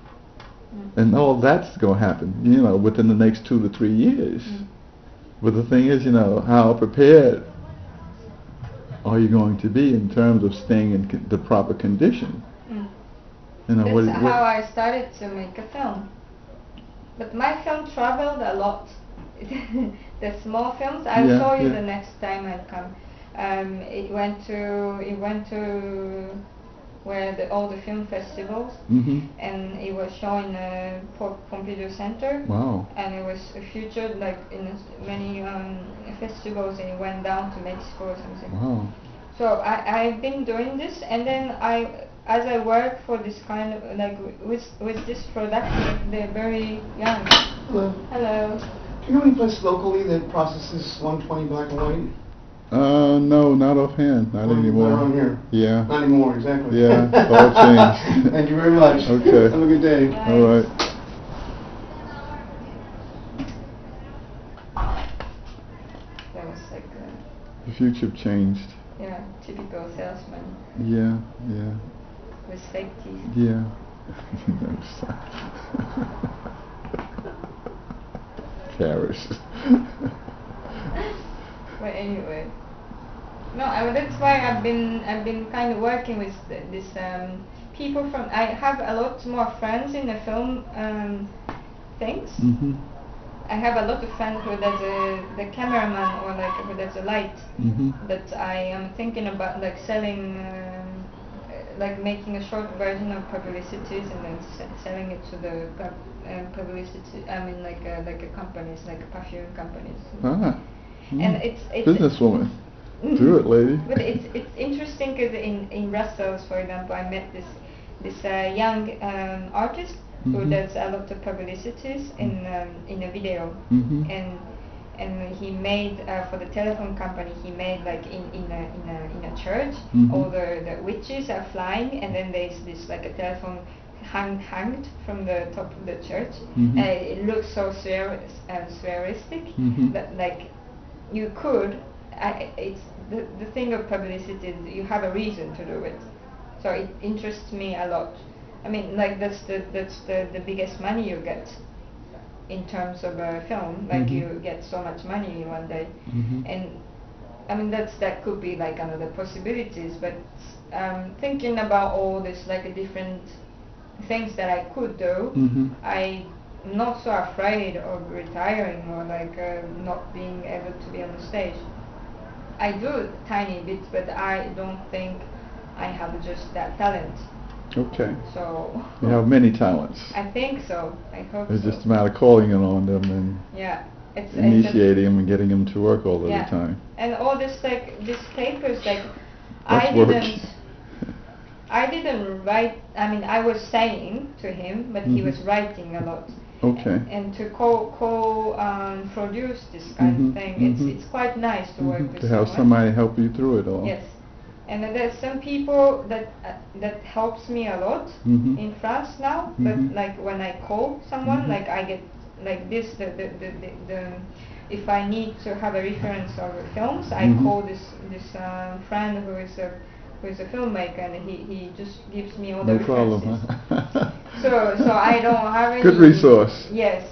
And all that's going to happen, within the next 2 to 3 years. But the thing is, how prepared are you going to be in terms of staying in the proper condition? That's how I started to make a film. But my film traveled a lot. The small films, I'll show you the next time I come. It went to where all the film festivals, and it was shown in a Pompidou Center. Wow. And it was featured like in many festivals, and it went down to Mexico or something. Wow. So I've been doing this, and then as I work for this kind of with this production, they're very young. Hello. Hello. Do you know any place locally that processes 120 black and white? No, not offhand. Not anymore. Not around here. Yeah. Not anymore, exactly. Yeah, it's all changed. Thank you very much. Okay. Have a good day. Bye. All right. That was like The future changed. typical salesman Yeah. with fake teeth. Yeah. Cherish. But anyway, no, that's why I've been kind of working with this people from. I have a lot more friends in the film things. I have a lot of friends who does the cameraman or who does the light. That I am thinking about selling, making a short version of publicities and then selling it to the publicity. I mean, like a companies, like perfume companies. And it's businesswoman. Do it, lady. But it's interesting because in Brussels, for example, I met this young artist who does a lot of publicities in a video, and he made for the telephone company. He made in a church, all the witches are flying, and then there's this a telephone hanged from the top of the church. It looks so surrealistic that you could. It's the thing of publicity is you have a reason to do it, so it interests me a lot. I mean, that's the biggest money you get in terms of a film. You get so much money in one day, and I mean that could be another possibilities. But thinking about all this different things that I could do, I'm not so afraid of retiring or not being able to be on the stage. I do tiny bits, but I don't think I have just that talent. Okay. So you have many talents. I think so. I hope It's so. just a matter of calling it on them and initiating them and getting them to work all the time. And all this these papers That's I didn't write. I mean, I was saying to him, but he was writing a lot. Okay. And to produce this kind of thing, it's quite nice to work with to have somebody help you through it all. Yes. And then there's some people that helps me a lot Mhm. in France now. Mhm. But like when I call someone, Mhm. like I get like this, the if I need to have a reference of films, I Mhm. call this friend who is a filmmaker, and he just gives me all the No problem. references. Huh? So I don't have any. Good resource. Yes,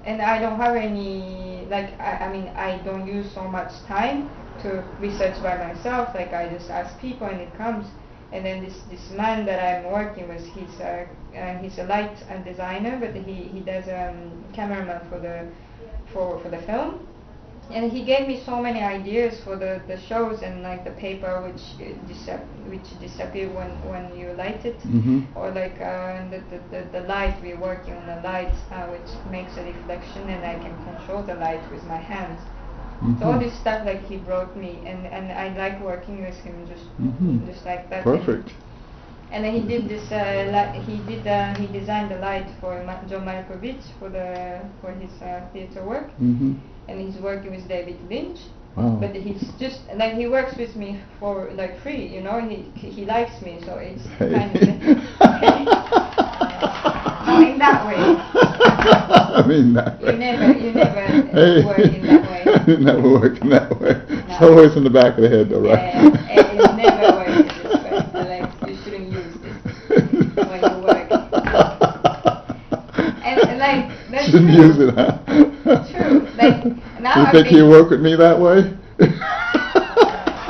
and I don't have any like I mean I don't use so much time to research by myself. Like I just ask people and it comes. And then this man that I'm working with, he's a light designer, but he does cameraman for the film. And he gave me so many ideas for the shows, and like the paper which disappear when you light it, Mhm. or like the light, we're working on the light which makes a reflection, and I can control the light with my hands. So all Mhm. this stuff like he brought me, and I like working with him Mhm. just like that. Perfect. And then he did this he designed the light for John Malkovich for his theater work, Mhm. and he's working with David Lynch. Wow. But he's just like he works with me for like free, you know. He likes me, so it's Hey. kind of not in that way. I mean that way. You never Hey. work in that way. It never work in that way. It's No. always in the back of the head though, right? Yeah, it never works this way. So, like you shouldn't use this when you work. And like that's Shouldn't true. use it, huh? True. Like now You I've think been- you work with me that way?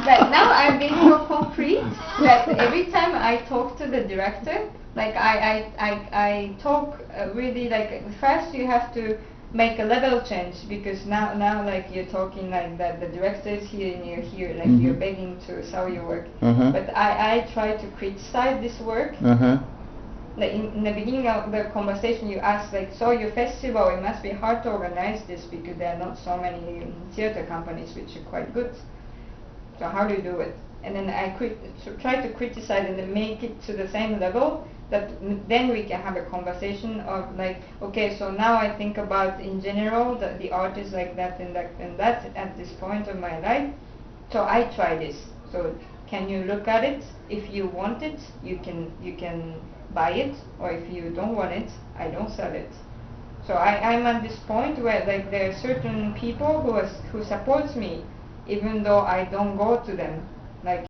But now I'm being so concrete that every time I talk to the director, like I talk really like first you have to make a level change, because now like you're talking like that the director is here and you're here, like you're Mhm. begging to sell your work. Uh-huh. But I try to criticize this work. Uh-huh. Like in the beginning of the conversation you asked like, so your festival, it must be hard to organize this because there are not so many theater companies which are quite good. So how do you do it? And then I try to criticize and then make it to the same level that then we can have a conversation of like, okay, so now I think about in general the art is like that and that and that at this point of my life. So I try this. So can you look at it? If you want it, you can buy it, or if you don't want it, I don't sell it. So I'm at this point where like there are certain people who supports me even though I don't go to them. Like